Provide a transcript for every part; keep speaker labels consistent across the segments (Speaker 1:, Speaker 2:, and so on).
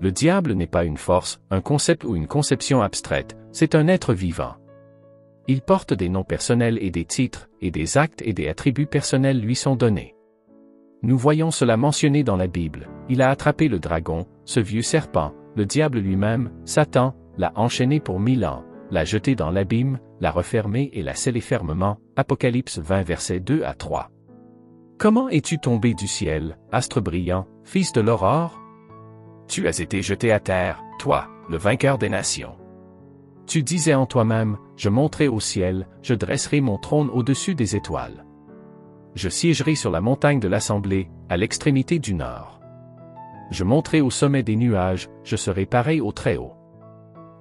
Speaker 1: Le diable n'est pas une force, un concept ou une conception abstraite, c'est un être vivant. Il porte des noms personnels et des titres, et des actes et des attributs personnels lui sont donnés. Nous voyons cela mentionné dans la Bible. Il a attrapé le dragon, ce vieux serpent, le diable lui-même, Satan, l'a enchaîné pour 1000 ans, l'a jeté dans l'abîme, l'a refermé et l'a scellé fermement. Apocalypse 20 versets 2 à 3. Comment es-tu tombé du ciel, astre brillant, fils de l'aurore? Tu as été jeté à terre, toi, le vainqueur des nations. Tu disais en toi-même, je monterai au ciel, je dresserai mon trône au-dessus des étoiles. Je siégerai sur la montagne de l'assemblée, à l'extrémité du nord. Je monterai au sommet des nuages, je serai pareil au Très-Haut.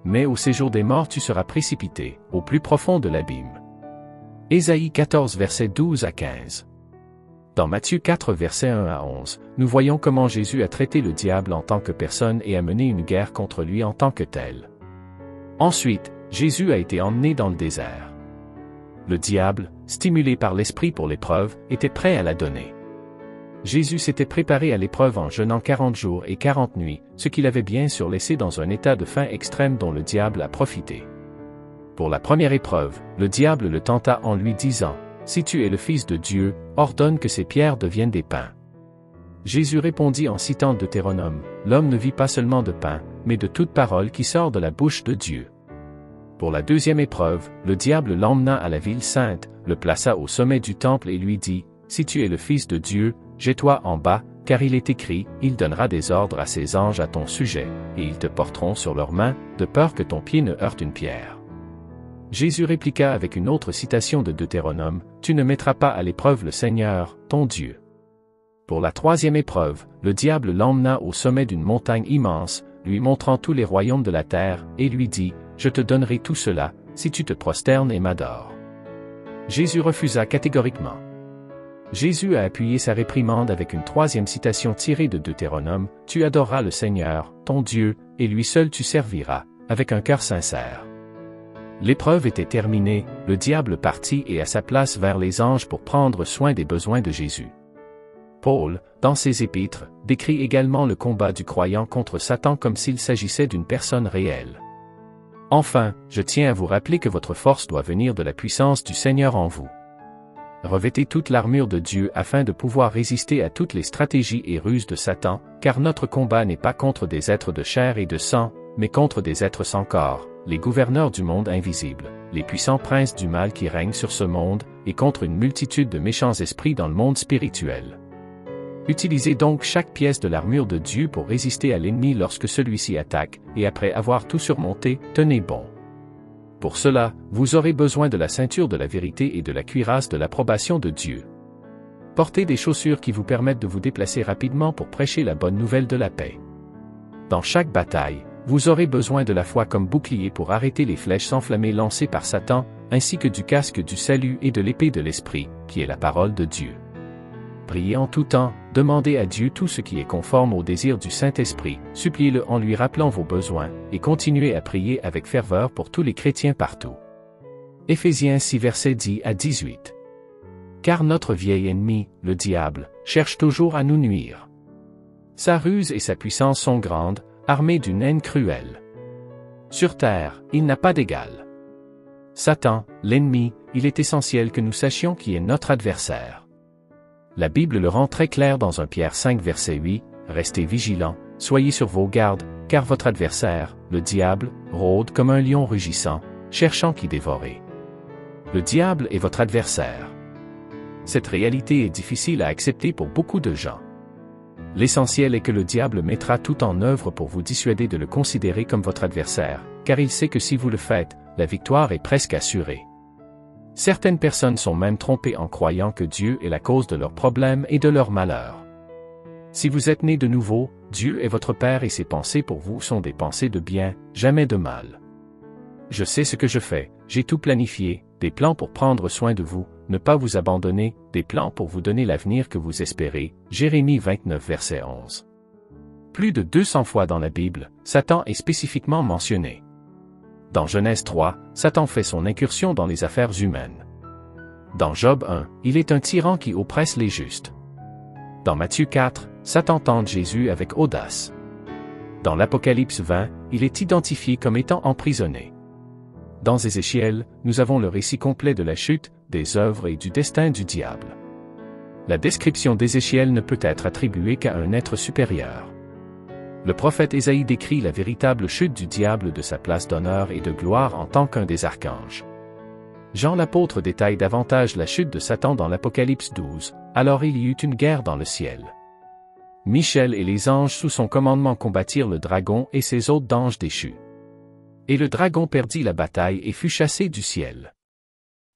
Speaker 1: Mais au séjour des morts tu seras précipité, au plus profond de l'abîme. Ésaïe 14 versets 12 à 15. Dans Matthieu 4 versets 1 à 11, nous voyons comment Jésus a traité le diable en tant que personne et a mené une guerre contre lui en tant que tel. Ensuite, Jésus a été emmené dans le désert. Le diable, stimulé par l'esprit pour l'épreuve, était prêt à la donner. Jésus s'était préparé à l'épreuve en jeûnant 40 jours et 40 nuits, ce qu'il avait bien sûr laissé dans un état de faim extrême dont le diable a profité. Pour la première épreuve, le diable le tenta en lui disant, « Si tu es le Fils de Dieu, ordonne que ces pierres deviennent des pains. » Jésus répondit en citant Deutéronome, « L'homme ne vit pas seulement de pain, mais de toute parole qui sort de la bouche de Dieu. » Pour la deuxième épreuve, le diable l'emmena à la ville sainte, le plaça au sommet du temple et lui dit, « Si tu es le Fils de Dieu, jette-toi en bas, car il est écrit, il donnera des ordres à ses anges à ton sujet, et ils te porteront sur leurs mains, de peur que ton pied ne heurte une pierre. » Jésus répliqua avec une autre citation de Deutéronome, « Tu ne mettras pas à l'épreuve le Seigneur, ton Dieu. » Pour la troisième épreuve, le diable l'emmena au sommet d'une montagne immense, lui montrant tous les royaumes de la terre, et lui dit, « Je te donnerai tout cela, si tu te prosternes et m'adores. » Jésus refusa catégoriquement. Jésus a appuyé sa réprimande avec une troisième citation tirée de Deutéronome, « Tu adoreras le Seigneur, ton Dieu, et lui seul tu serviras, avec un cœur sincère. » L'épreuve était terminée, le diable partit et à sa place vers les anges pour prendre soin des besoins de Jésus. Paul, dans ses épîtres, décrit également le combat du croyant contre Satan comme s'il s'agissait d'une personne réelle. Enfin, je tiens à vous rappeler que votre force doit venir de la puissance du Seigneur en vous. Revêtez toute l'armure de Dieu afin de pouvoir résister à toutes les stratégies et ruses de Satan, car notre combat n'est pas contre des êtres de chair et de sang, mais contre des êtres sans corps, les gouverneurs du monde invisible, les puissants princes du mal qui règnent sur ce monde, et contre une multitude de méchants esprits dans le monde spirituel. Utilisez donc chaque pièce de l'armure de Dieu pour résister à l'ennemi lorsque celui-ci attaque, et après avoir tout surmonté, tenez bon. Pour cela, vous aurez besoin de la ceinture de la vérité et de la cuirasse de l'approbation de Dieu. Portez des chaussures qui vous permettent de vous déplacer rapidement pour prêcher la bonne nouvelle de la paix. Dans chaque bataille, vous aurez besoin de la foi comme bouclier pour arrêter les flèches enflammées lancées par Satan, ainsi que du casque du salut et de l'épée de l'Esprit, qui est la parole de Dieu. Priez en tout temps, demandez à Dieu tout ce qui est conforme au désir du Saint-Esprit, suppliez-le en lui rappelant vos besoins, et continuez à prier avec ferveur pour tous les chrétiens partout. Éphésiens 6 versets 10 à 18. Car notre vieil ennemi, le diable, cherche toujours à nous nuire. Sa ruse et sa puissance sont grandes, armé d'une haine cruelle. Sur terre, il n'a pas d'égal. Satan, l'ennemi, il est essentiel que nous sachions qui est notre adversaire. La Bible le rend très clair dans 1 Pierre 5 verset 8, « Restez vigilants, soyez sur vos gardes, car votre adversaire, le diable, rôde comme un lion rugissant, cherchant qui dévorer. » Le diable est votre adversaire. Cette réalité est difficile à accepter pour beaucoup de gens. L'essentiel est que le diable mettra tout en œuvre pour vous dissuader de le considérer comme votre adversaire, car il sait que si vous le faites, la victoire est presque assurée. Certaines personnes sont même trompées en croyant que Dieu est la cause de leurs problèmes et de leurs malheurs. Si vous êtes né de nouveau, Dieu est votre Père et ses pensées pour vous sont des pensées de bien, jamais de mal. Je sais ce que je fais, j'ai tout planifié, des plans pour prendre soin de vous, ne pas vous abandonner, des plans pour vous donner l'avenir que vous espérez. Jérémie 29 verset 11. Plus de 200 fois dans la Bible, Satan est spécifiquement mentionné. Dans Genèse 3, Satan fait son incursion dans les affaires humaines. Dans Job 1, il est un tyran qui oppresse les justes. Dans Matthieu 4, Satan tente Jésus avec audace. Dans l'Apocalypse 20, il est identifié comme étant emprisonné. Dans Ézéchiel, nous avons le récit complet de la chute, des œuvres et du destin du diable. La description d'Ézéchiel ne peut être attribuée qu'à un être supérieur. Le prophète Ésaïe décrit la véritable chute du diable de sa place d'honneur et de gloire en tant qu'un des archanges. Jean l'apôtre détaille davantage la chute de Satan dans l'Apocalypse 12, alors il y eut une guerre dans le ciel. Michel et les anges sous son commandement combattirent le dragon et ses autres d'anges déchus. Et le dragon perdit la bataille et fut chassé du ciel.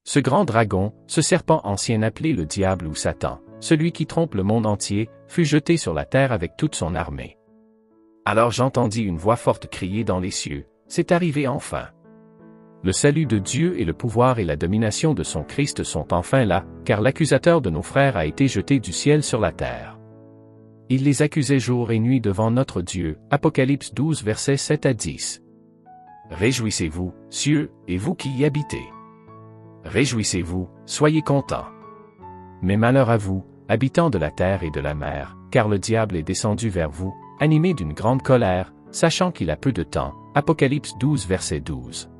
Speaker 1: Ce grand dragon, ce serpent ancien appelé le diable ou Satan, celui qui trompe le monde entier, fut jeté sur la terre avec toute son armée. Alors j'entendis une voix forte crier dans les cieux, « C'est arrivé enfin !» Le salut de Dieu et le pouvoir et la domination de son Christ sont enfin là, car l'accusateur de nos frères a été jeté du ciel sur la terre. Il les accusait jour et nuit devant notre Dieu. Apocalypse 12 versets 7 à 10. Réjouissez-vous, cieux, et vous qui y habitez. Réjouissez-vous, soyez contents. Mais malheur à vous, habitants de la terre et de la mer, car le diable est descendu vers vous, animé d'une grande colère, sachant qu'il a peu de temps. Apocalypse 12 verset 12.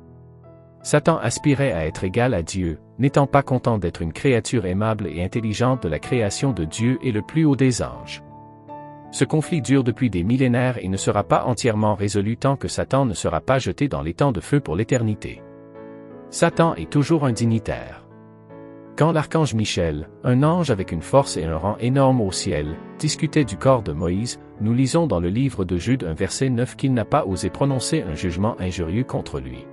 Speaker 1: Satan aspirait à être égal à Dieu, n'étant pas content d'être une créature aimable et intelligente de la création de Dieu et le plus haut des anges. Ce conflit dure depuis des millénaires et ne sera pas entièrement résolu tant que Satan ne sera pas jeté dans l'étang de feu pour l'éternité. Satan est toujours un dignitaire. Quand l'archange Michel, un ange avec une force et un rang énorme au ciel, discutait du corps de Moïse, nous lisons dans le livre de Jude un verset 9 qu'il n'a pas osé prononcer un jugement injurieux contre lui.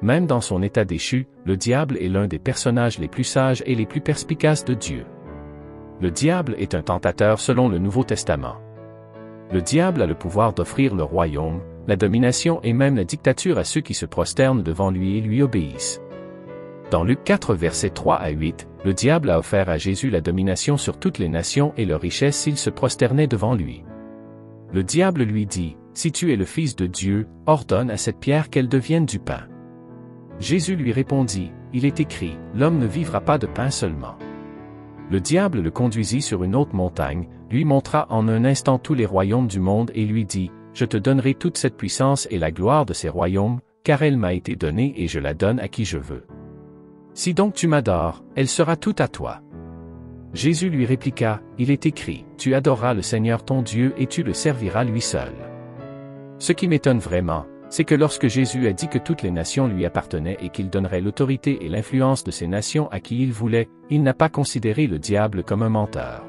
Speaker 1: Même dans son état déchu, le diable est l'un des personnages les plus sages et les plus perspicaces de Dieu. Le diable est un tentateur selon le Nouveau Testament. Le diable a le pouvoir d'offrir le royaume, la domination et même la dictature à ceux qui se prosternent devant lui et lui obéissent. Dans Luc 4 versets 3 à 8, le diable a offert à Jésus la domination sur toutes les nations et leur richesse s'ils se prosternaient devant lui. Le diable lui dit, « Si tu es le Fils de Dieu, ordonne à cette pierre qu'elle devienne du pain. » Jésus lui répondit, « Il est écrit, l'homme ne vivra pas de pain seulement. » Le diable le conduisit sur une haute montagne, lui montra en un instant tous les royaumes du monde et lui dit, « Je te donnerai toute cette puissance et la gloire de ces royaumes, car elle m'a été donnée et je la donne à qui je veux. Si donc tu m'adores, elle sera toute à toi. » Jésus lui répliqua, « Il est écrit, tu adoreras le Seigneur ton Dieu et tu le serviras lui seul. » Ce qui m'étonne vraiment, c'est que lorsque Jésus a dit que toutes les nations lui appartenaient et qu'il donnerait l'autorité et l'influence de ces nations à qui il voulait, il n'a pas considéré le diable comme un menteur.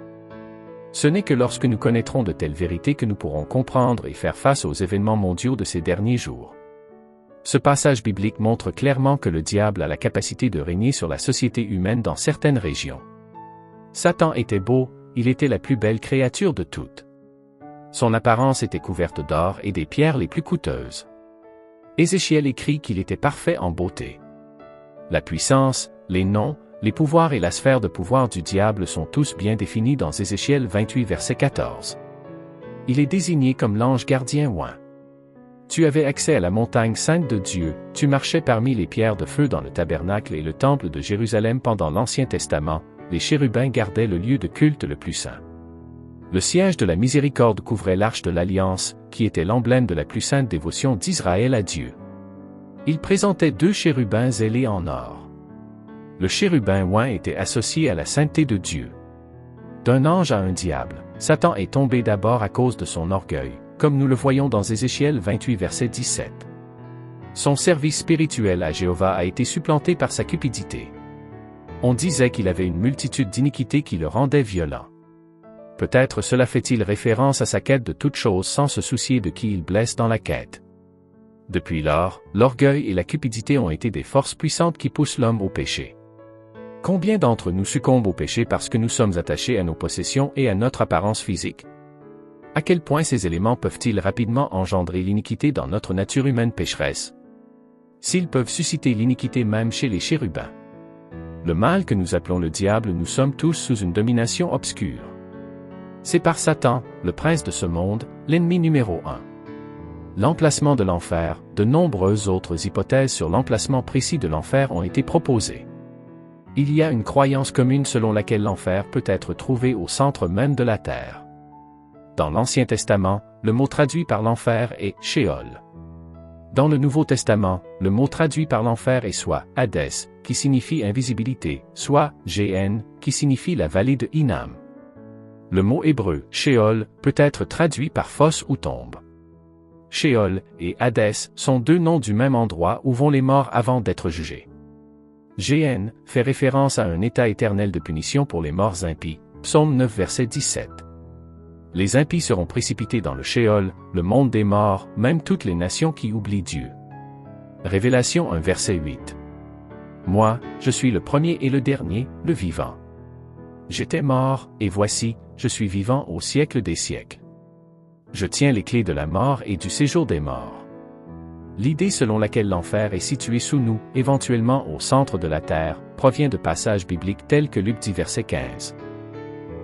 Speaker 1: Ce n'est que lorsque nous connaîtrons de telles vérités que nous pourrons comprendre et faire face aux événements mondiaux de ces derniers jours. Ce passage biblique montre clairement que le diable a la capacité de régner sur la société humaine dans certaines régions. Satan était beau, il était la plus belle créature de toutes. Son apparence était couverte d'or et des pierres les plus coûteuses. Ézéchiel écrit qu'il était parfait en beauté. La puissance, les noms, les pouvoirs et la sphère de pouvoir du diable sont tous bien définis dans Ézéchiel 28 verset 14. Il est désigné comme l'ange gardien oint. Tu avais accès à la montagne sainte de Dieu, tu marchais parmi les pierres de feu dans le tabernacle et le temple de Jérusalem pendant l'Ancien Testament, les chérubins gardaient le lieu de culte le plus saint. Le siège de la miséricorde couvrait l'arche de l'Alliance, qui était l'emblème de la plus sainte dévotion d'Israël à Dieu. Il présentait 2 chérubins ailés en or. Le chérubin oint était associé à la sainteté de Dieu. D'un ange à un diable, Satan est tombé d'abord à cause de son orgueil, comme nous le voyons dans Ézéchiel 28 verset 17. Son service spirituel à Jéhovah a été supplanté par sa cupidité. On disait qu'il avait une multitude d'iniquités qui le rendaient violent. Peut-être cela fait-il référence à sa quête de toutes choses sans se soucier de qui il blesse dans la quête. Depuis lors, l'orgueil et la cupidité ont été des forces puissantes qui poussent l'homme au péché. Combien d'entre nous succombent au péché parce que nous sommes attachés à nos possessions et à notre apparence physique? À quel point ces éléments peuvent-ils rapidement engendrer l'iniquité dans notre nature humaine pécheresse? S'ils peuvent susciter l'iniquité même chez les chérubins. Le mal que nous appelons le diable, nous sommes tous sous une domination obscure. C'est par Satan, le prince de ce monde, l'ennemi numéro 1. L'emplacement de l'enfer, de nombreuses autres hypothèses sur l'emplacement précis de l'enfer ont été proposées. Il y a une croyance commune selon laquelle l'enfer peut être trouvé au centre même de la terre. Dans l'Ancien Testament, le mot traduit par l'enfer est Sheol. Dans le Nouveau Testament, le mot traduit par l'enfer est soit Hadès, qui signifie invisibilité, soit Gn, qui signifie la vallée de Hinnom. Le mot hébreu Sheol peut être traduit par fosse ou tombe. Sheol et Hadès sont deux noms du même endroit où vont les morts avant d'être jugés. Gn fait référence à un état éternel de punition pour les morts impies, Psaume 9 verset 17. Les impies seront précipités dans le Sheol, le monde des morts, même toutes les nations qui oublient Dieu. Révélation 1 verset 8. Moi, je suis le premier et le dernier, le vivant. J'étais mort, et voici, je suis vivant au siècle des siècles. Je tiens les clés de la mort et du séjour des morts. L'idée selon laquelle l'enfer est situé sous nous, éventuellement au centre de la terre, provient de passages bibliques tels que Luc 10 verset 15.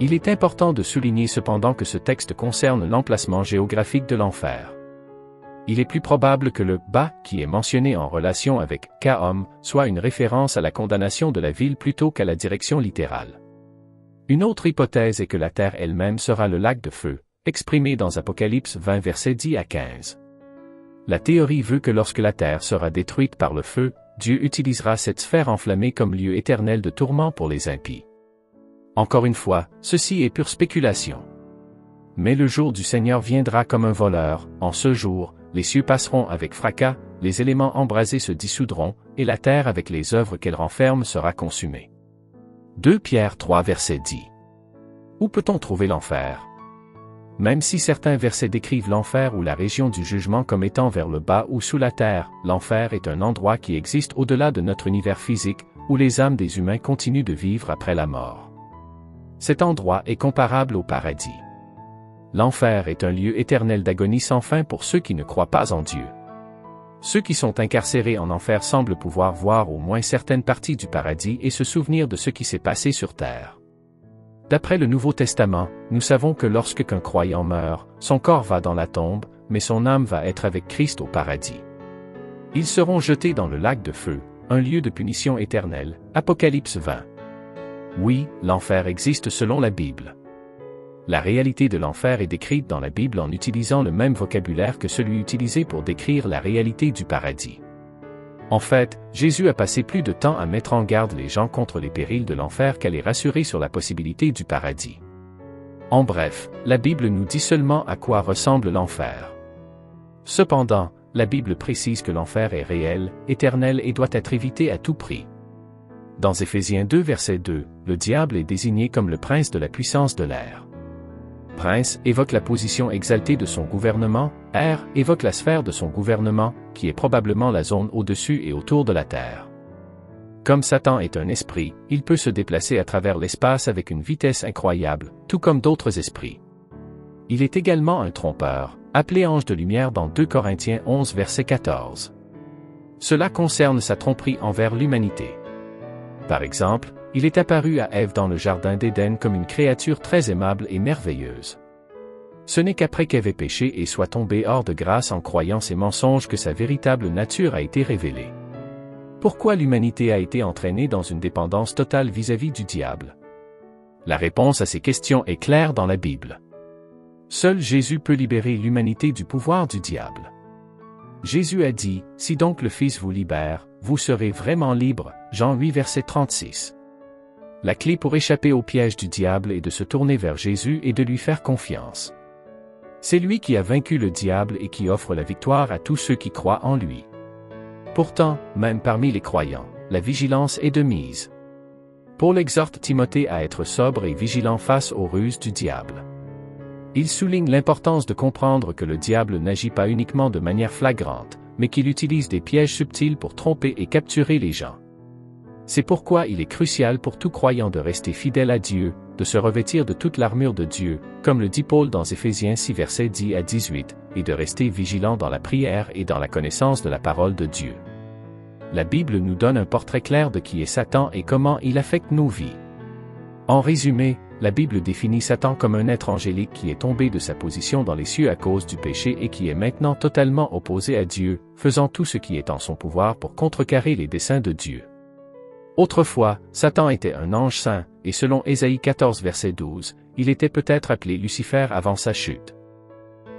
Speaker 1: Il est important de souligner cependant que ce texte concerne l'emplacement géographique de l'enfer. Il est plus probable que le « bas » qui est mentionné en relation avec « Kahom » soit une référence à la condamnation de la ville plutôt qu'à la direction littérale. Une autre hypothèse est que la terre elle-même sera le lac de feu, exprimé dans Apocalypse 20 versets 10 à 15. La théorie veut que lorsque la terre sera détruite par le feu, Dieu utilisera cette sphère enflammée comme lieu éternel de tourment pour les impies. Encore une fois, ceci est pure spéculation. Mais le jour du Seigneur viendra comme un voleur, en ce jour, les cieux passeront avec fracas, les éléments embrasés se dissoudront, et la terre avec les œuvres qu'elle renferme sera consumée. 2 Pierre 3 verset 10. Où peut-on trouver l'enfer? Même si certains versets décrivent l'enfer ou la région du jugement comme étant vers le bas ou sous la terre, l'enfer est un endroit qui existe au-delà de notre univers physique, où les âmes des humains continuent de vivre après la mort. Cet endroit est comparable au paradis. L'enfer est un lieu éternel d'agonie sans fin pour ceux qui ne croient pas en Dieu. Ceux qui sont incarcérés en enfer semblent pouvoir voir au moins certaines parties du paradis et se souvenir de ce qui s'est passé sur terre. D'après le Nouveau Testament, nous savons que lorsque qu'un croyant meurt, son corps va dans la tombe, mais son âme va être avec Christ au paradis. Ils seront jetés dans le lac de feu, un lieu de punition éternelle, Apocalypse 20. Oui, l'enfer existe selon la Bible. La réalité de l'enfer est décrite dans la Bible en utilisant le même vocabulaire que celui utilisé pour décrire la réalité du paradis. En fait, Jésus a passé plus de temps à mettre en garde les gens contre les périls de l'enfer qu'à les rassurer sur la possibilité du paradis. En bref, la Bible nous dit seulement à quoi ressemble l'enfer. Cependant, la Bible précise que l'enfer est réel, éternel et doit être évité à tout prix. Dans Éphésiens 2 verset 2, le diable est désigné comme le prince de la puissance de l'air. Prince évoque la position exaltée de son gouvernement, air évoque la sphère de son gouvernement, qui est probablement la zone au-dessus et autour de la terre. Comme Satan est un esprit, il peut se déplacer à travers l'espace avec une vitesse incroyable, tout comme d'autres esprits. Il est également un trompeur, appelé ange de lumière dans 2 Corinthiens 11 verset 14. Cela concerne sa tromperie envers l'humanité. Par exemple, il est apparu à Ève dans le jardin d'Éden comme une créature très aimable et merveilleuse. Ce n'est qu'après qu'Ève ait péché et soit tombée hors de grâce en croyant ses mensonges que sa véritable nature a été révélée. Pourquoi l'humanité a été entraînée dans une dépendance totale vis-à-vis du diable? La réponse à ces questions est claire dans la Bible. Seul Jésus peut libérer l'humanité du pouvoir du diable. Jésus a dit, « Si donc le Fils vous libère, vous serez vraiment libre » Jean 8 verset 36. La clé pour échapper au piège du diable est de se tourner vers Jésus et de lui faire confiance. C'est lui qui a vaincu le diable et qui offre la victoire à tous ceux qui croient en lui. Pourtant, même parmi les croyants, la vigilance est de mise. Paul exhorte Timothée à être sobre et vigilant face aux ruses du diable. Il souligne l'importance de comprendre que le diable n'agit pas uniquement de manière flagrante, mais qu'il utilise des pièges subtils pour tromper et capturer les gens. C'est pourquoi il est crucial pour tout croyant de rester fidèle à Dieu, de se revêtir de toute l'armure de Dieu, comme le dit Paul dans Éphésiens 6 versets 10 à 18, et de rester vigilant dans la prière et dans la connaissance de la parole de Dieu. La Bible nous donne un portrait clair de qui est Satan et comment il affecte nos vies. En résumé, la Bible définit Satan comme un être angélique qui est tombé de sa position dans les cieux à cause du péché et qui est maintenant totalement opposé à Dieu, faisant tout ce qui est en son pouvoir pour contrecarrer les desseins de Dieu. Autrefois, Satan était un ange saint, et selon Ésaïe 14 verset 12, il était peut-être appelé Lucifer avant sa chute.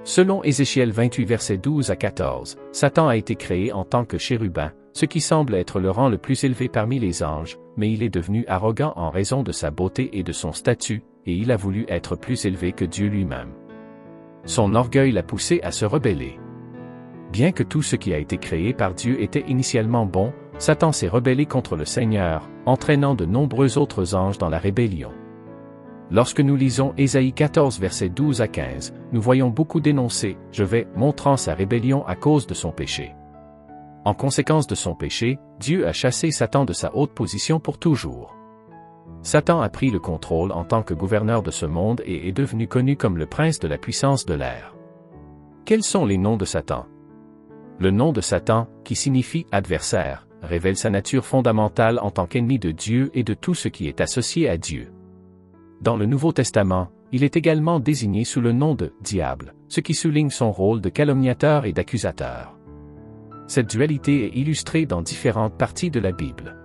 Speaker 1: Selon Ézéchiel 28 versets 12 à 14, Satan a été créé en tant que chérubin, ce qui semble être le rang le plus élevé parmi les anges, mais il est devenu arrogant en raison de sa beauté et de son statut, et il a voulu être plus élevé que Dieu lui-même. Son orgueil l'a poussé à se rebeller. Bien que tout ce qui a été créé par Dieu était initialement bon, Satan s'est rebellé contre le Seigneur, entraînant de nombreux autres anges dans la rébellion. Lorsque nous lisons Ésaïe 14 versets 12 à 15, nous voyons beaucoup d'énoncés, montrant sa rébellion à cause de son péché. En conséquence de son péché, Dieu a chassé Satan de sa haute position pour toujours. Satan a pris le contrôle en tant que gouverneur de ce monde et est devenu connu comme le prince de la puissance de l'air. Quels sont les noms de Satan? Le nom de Satan, qui signifie adversaire, révèle sa nature fondamentale en tant qu'ennemi de Dieu et de tout ce qui est associé à Dieu. Dans le Nouveau Testament, il est également désigné sous le nom de diable, ce qui souligne son rôle de calomniateur et d'accusateur. Cette dualité est illustrée dans différentes parties de la Bible.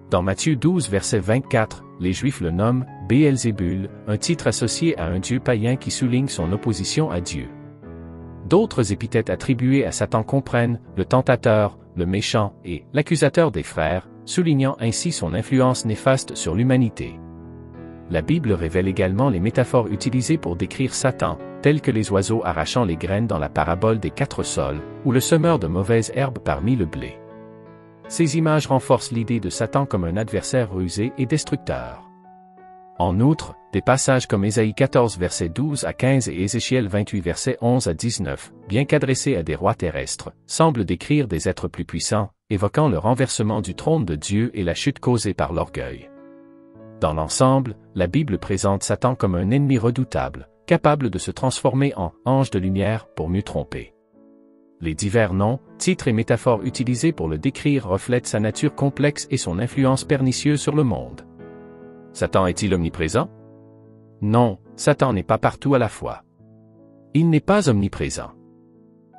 Speaker 1: Dans Matthieu 12 verset 24, les Juifs le nomment Béelzébul, un titre associé à un dieu païen qui souligne son opposition à Dieu. D'autres épithètes attribuées à Satan comprennent le tentateur, le méchant et l'accusateur des frères, soulignant ainsi son influence néfaste sur l'humanité. La Bible révèle également les métaphores utilisées pour décrire Satan, telles que les oiseaux arrachant les graines dans la parabole des 4 sols, ou le semeur de mauvaises herbes parmi le blé. Ces images renforcent l'idée de Satan comme un adversaire rusé et destructeur. En outre, des passages comme Ésaïe 14 versets 12 à 15 et Ézéchiel 28 versets 11 à 19, bien qu'adressés à des rois terrestres, semblent décrire des êtres plus puissants, évoquant le renversement du trône de Dieu et la chute causée par l'orgueil. Dans l'ensemble, la Bible présente Satan comme un ennemi redoutable, capable de se transformer en « ange de lumière » pour mieux tromper. Les divers noms, titres et métaphores utilisés pour le décrire reflètent sa nature complexe et son influence pernicieuse sur le monde. Satan est-il omniprésent? Non, Satan n'est pas partout à la fois. Il n'est pas omniprésent.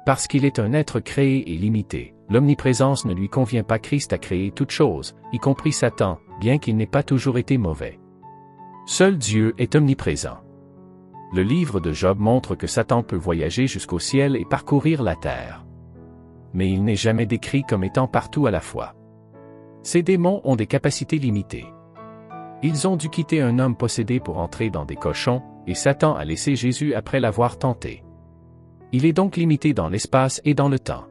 Speaker 1: Parce qu'il est un être créé et limité, l'omniprésence ne lui convient pas. Christ a créé toutes choses, y compris Satan, bien qu'il n'ait pas toujours été mauvais. Seul Dieu est omniprésent. Le livre de Job montre que Satan peut voyager jusqu'au ciel et parcourir la terre. Mais il n'est jamais décrit comme étant partout à la fois. Ces démons ont des capacités limitées. Ils ont dû quitter un homme possédé pour entrer dans des cochons, et Satan a laissé Jésus après l'avoir tenté. Il est donc limité dans l'espace et dans le temps.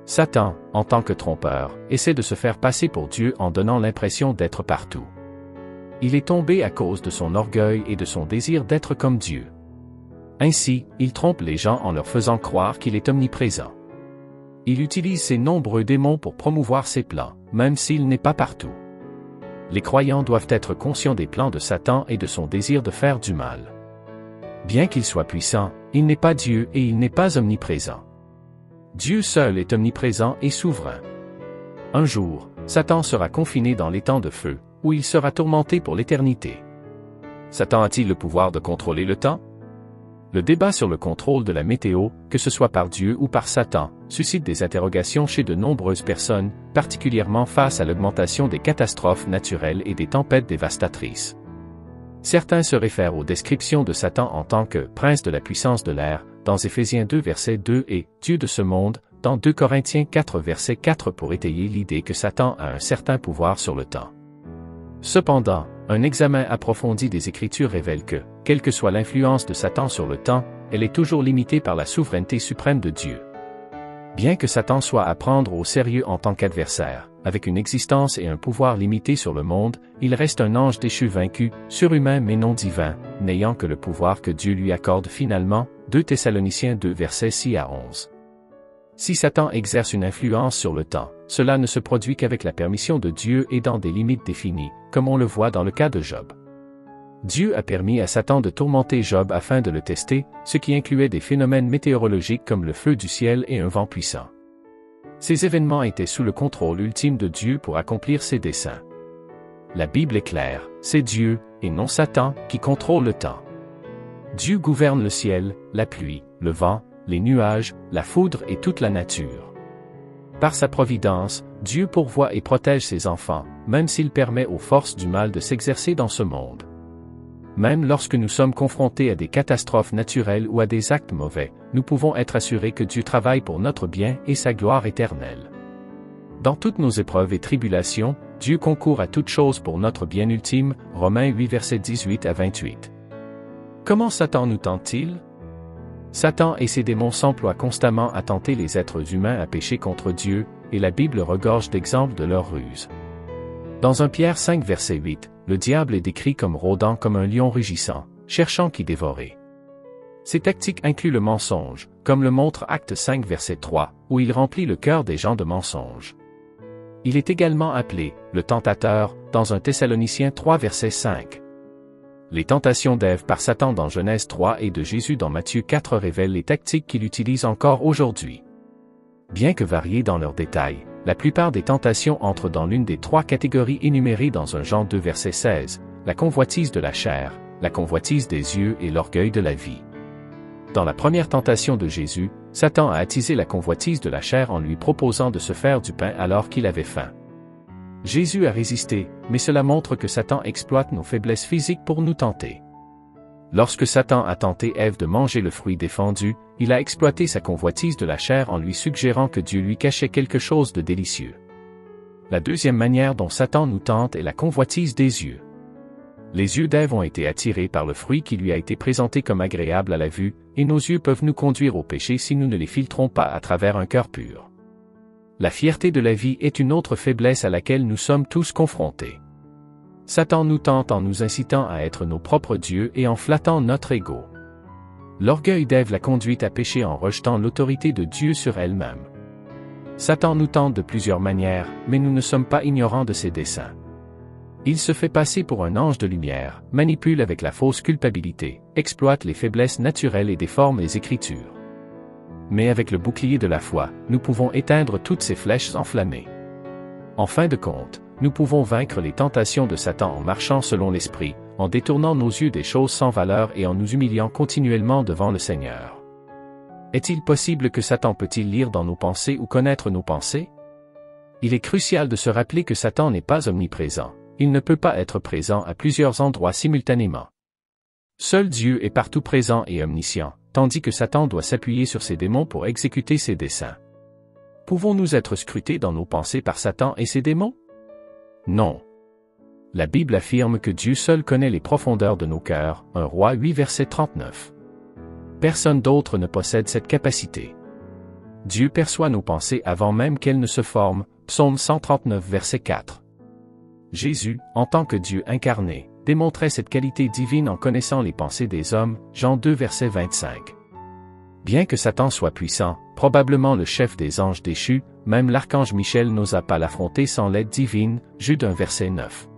Speaker 1: Satan, en tant que trompeur, essaie de se faire passer pour Dieu en donnant l'impression d'être partout. Il est tombé à cause de son orgueil et de son désir d'être comme Dieu. Ainsi, il trompe les gens en leur faisant croire qu'il est omniprésent. Il utilise ses nombreux démons pour promouvoir ses plans, même s'il n'est pas partout. Les croyants doivent être conscients des plans de Satan et de son désir de faire du mal. Bien qu'il soit puissant, il n'est pas Dieu et il n'est pas omniprésent. Dieu seul est omniprésent et souverain. Un jour, Satan sera confiné dans l'étang de feu, où il sera tourmenté pour l'éternité. Satan a-t-il le pouvoir de contrôler le temps? Le débat sur le contrôle de la météo, que ce soit par Dieu ou par Satan, suscite des interrogations chez de nombreuses personnes, particulièrement face à l'augmentation des catastrophes naturelles et des tempêtes dévastatrices. Certains se réfèrent aux descriptions de Satan en tant que « prince de la puissance de l'air » dans Éphésiens 2 verset 2 et « Dieu de ce monde » dans 2 Corinthiens 4 verset 4 pour étayer l'idée que Satan a un certain pouvoir sur le temps. Cependant, un examen approfondi des Écritures révèle que, quelle que soit l'influence de Satan sur le temps, elle est toujours limitée par la souveraineté suprême de Dieu. Bien que Satan soit à prendre au sérieux en tant qu'adversaire, avec une existence et un pouvoir limités sur le monde, il reste un ange déchu vaincu, surhumain mais non divin, n'ayant que le pouvoir que Dieu lui accorde finalement, 2 Thessaloniciens 2 versets 6 à 11. Si Satan exerce une influence sur le temps, cela ne se produit qu'avec la permission de Dieu et dans des limites définies, comme on le voit dans le cas de Job. Dieu a permis à Satan de tourmenter Job afin de le tester, ce qui incluait des phénomènes météorologiques comme le feu du ciel et un vent puissant. Ces événements étaient sous le contrôle ultime de Dieu pour accomplir ses desseins. La Bible est claire, c'est Dieu, et non Satan, qui contrôle le temps. Dieu gouverne le ciel, la pluie, le vent, les nuages, la foudre et toute la nature. Par sa providence, Dieu pourvoit et protège ses enfants, même s'il permet aux forces du mal de s'exercer dans ce monde. Même lorsque nous sommes confrontés à des catastrophes naturelles ou à des actes mauvais, nous pouvons être assurés que Dieu travaille pour notre bien et sa gloire éternelle. Dans toutes nos épreuves et tribulations, Dieu concourt à toutes choses pour notre bien ultime, Romains 8 versets 18 à 28. Comment Satan nous tente-t-il? Satan et ses démons s'emploient constamment à tenter les êtres humains à pécher contre Dieu, et la Bible regorge d'exemples de leurs ruses. Dans 1 Pierre 5 verset 8, le diable est décrit comme rôdant comme un lion rugissant, cherchant qui dévorer. Ces tactiques incluent le mensonge, comme le montre Acte 5 verset 3, où il remplit le cœur des gens de mensonges. Il est également appelé « le tentateur » dans 1 Thessaloniciens 3 verset 5. Les tentations d'Ève par Satan dans Genèse 3 et de Jésus dans Matthieu 4 révèlent les tactiques qu'il utilise encore aujourd'hui. Bien que variées dans leurs détails, la plupart des tentations entrent dans l'une des trois catégories énumérées dans 1 Jean 2 verset 16, la convoitise de la chair, la convoitise des yeux et l'orgueil de la vie. Dans la première tentation de Jésus, Satan a attisé la convoitise de la chair en lui proposant de se faire du pain alors qu'il avait faim. Jésus a résisté, mais cela montre que Satan exploite nos faiblesses physiques pour nous tenter. Lorsque Satan a tenté Ève de manger le fruit défendu, il a exploité sa convoitise de la chair en lui suggérant que Dieu lui cachait quelque chose de délicieux. La deuxième manière dont Satan nous tente est la convoitise des yeux. Les yeux d'Ève ont été attirés par le fruit qui lui a été présenté comme agréable à la vue, et nos yeux peuvent nous conduire au péché si nous ne les filtrons pas à travers un cœur pur. La fierté de la vie est une autre faiblesse à laquelle nous sommes tous confrontés. Satan nous tente en nous incitant à être nos propres dieux et en flattant notre ego. L'orgueil d'Ève l'a conduite à pécher en rejetant l'autorité de Dieu sur elle-même. Satan nous tente de plusieurs manières, mais nous ne sommes pas ignorants de ses desseins. Il se fait passer pour un ange de lumière, manipule avec la fausse culpabilité, exploite les faiblesses naturelles et déforme les Écritures. Mais avec le bouclier de la foi, nous pouvons éteindre toutes ces flèches enflammées. En fin de compte, nous pouvons vaincre les tentations de Satan en marchant selon l'Esprit, en détournant nos yeux des choses sans valeur et en nous humiliant continuellement devant le Seigneur. Est-il possible que Satan peut-il lire dans nos pensées ou connaître nos pensées? Il est crucial de se rappeler que Satan n'est pas omniprésent. Il ne peut pas être présent à plusieurs endroits simultanément. Seul Dieu est partout présent et omniscient, tandis que Satan doit s'appuyer sur ses démons pour exécuter ses desseins. Pouvons-nous être scrutés dans nos pensées par Satan et ses démons? Non. La Bible affirme que Dieu seul connaît les profondeurs de nos cœurs, 1 Roi 8 verset 39. Personne d'autre ne possède cette capacité. Dieu perçoit nos pensées avant même qu'elles ne se forment, Psaume 139 verset 4. Jésus, en tant que Dieu incarné, démontrait cette qualité divine en connaissant les pensées des hommes, Jean 2 verset 25. Bien que Satan soit puissant, probablement le chef des anges déchus, même l'archange Michel n'osa pas l'affronter sans l'aide divine, Jude 1 verset 9.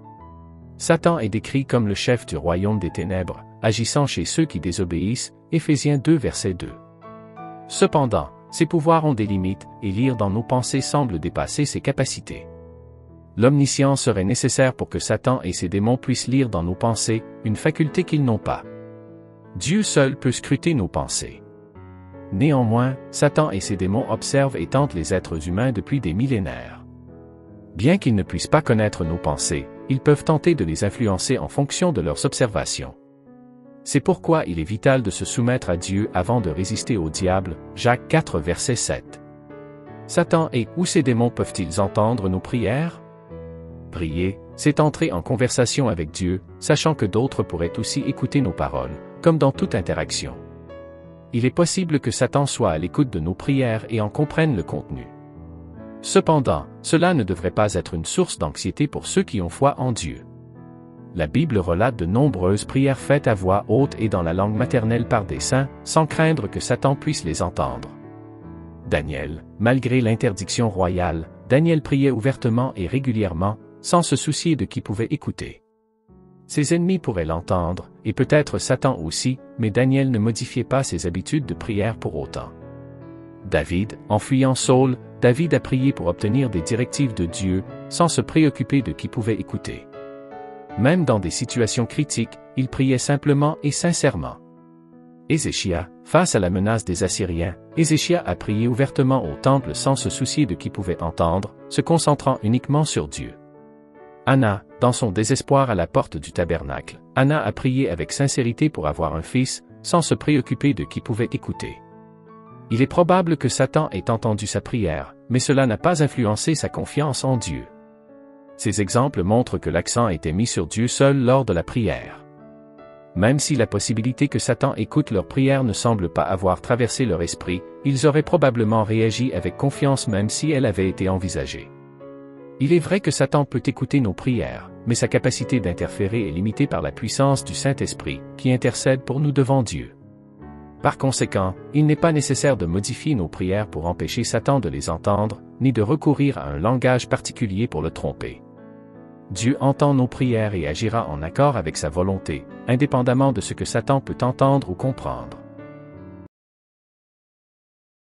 Speaker 1: Satan est décrit comme le chef du royaume des ténèbres, agissant chez ceux qui désobéissent, Éphésiens 2 verset 2. Cependant, ses pouvoirs ont des limites, et lire dans nos pensées semble dépasser ses capacités. L'omniscience serait nécessaire pour que Satan et ses démons puissent lire dans nos pensées, une faculté qu'ils n'ont pas. Dieu seul peut scruter nos pensées. Néanmoins, Satan et ses démons observent et tentent les êtres humains depuis des millénaires. Bien qu'ils ne puissent pas connaître nos pensées, ils peuvent tenter de les influencer en fonction de leurs observations. C'est pourquoi il est vital de se soumettre à Dieu avant de résister au diable, Jacques 4 verset 7. Satan et ou ses démons peuvent-ils entendre nos prières? Prier, c'est entrer en conversation avec Dieu, sachant que d'autres pourraient aussi écouter nos paroles, comme dans toute interaction. Il est possible que Satan soit à l'écoute de nos prières et en comprenne le contenu. Cependant, cela ne devrait pas être une source d'anxiété pour ceux qui ont foi en Dieu. La Bible relate de nombreuses prières faites à voix haute et dans la langue maternelle par des saints, sans craindre que Satan puisse les entendre. Daniel, malgré l'interdiction royale, Daniel priait ouvertement et régulièrement, sans se soucier de qui pouvait écouter. Ses ennemis pourraient l'entendre, et peut-être Satan aussi, mais Daniel ne modifiait pas ses habitudes de prière pour autant. David, en fuyant Saul, David a prié pour obtenir des directives de Dieu, sans se préoccuper de qui pouvait écouter. Même dans des situations critiques, il priait simplement et sincèrement. Ézéchias, face à la menace des Assyriens, Ézéchias a prié ouvertement au temple sans se soucier de qui pouvait entendre, se concentrant uniquement sur Dieu. Anna, dans son désespoir à la porte du tabernacle, Anna a prié avec sincérité pour avoir un fils, sans se préoccuper de qui pouvait écouter. Il est probable que Satan ait entendu sa prière, mais cela n'a pas influencé sa confiance en Dieu. Ces exemples montrent que l'accent était mis sur Dieu seul lors de la prière. Même si la possibilité que Satan écoute leur prière ne semble pas avoir traversé leur esprit, ils auraient probablement réagi avec confiance même si elle avait été envisagée. Il est vrai que Satan peut écouter nos prières, mais sa capacité d'interférer est limitée par la puissance du Saint-Esprit, qui intercède pour nous devant Dieu. Par conséquent, il n'est pas nécessaire de modifier nos prières pour empêcher Satan de les entendre, ni de recourir à un langage particulier pour le tromper. Dieu entend nos prières et agira en accord avec sa volonté, indépendamment de ce que Satan peut entendre ou comprendre.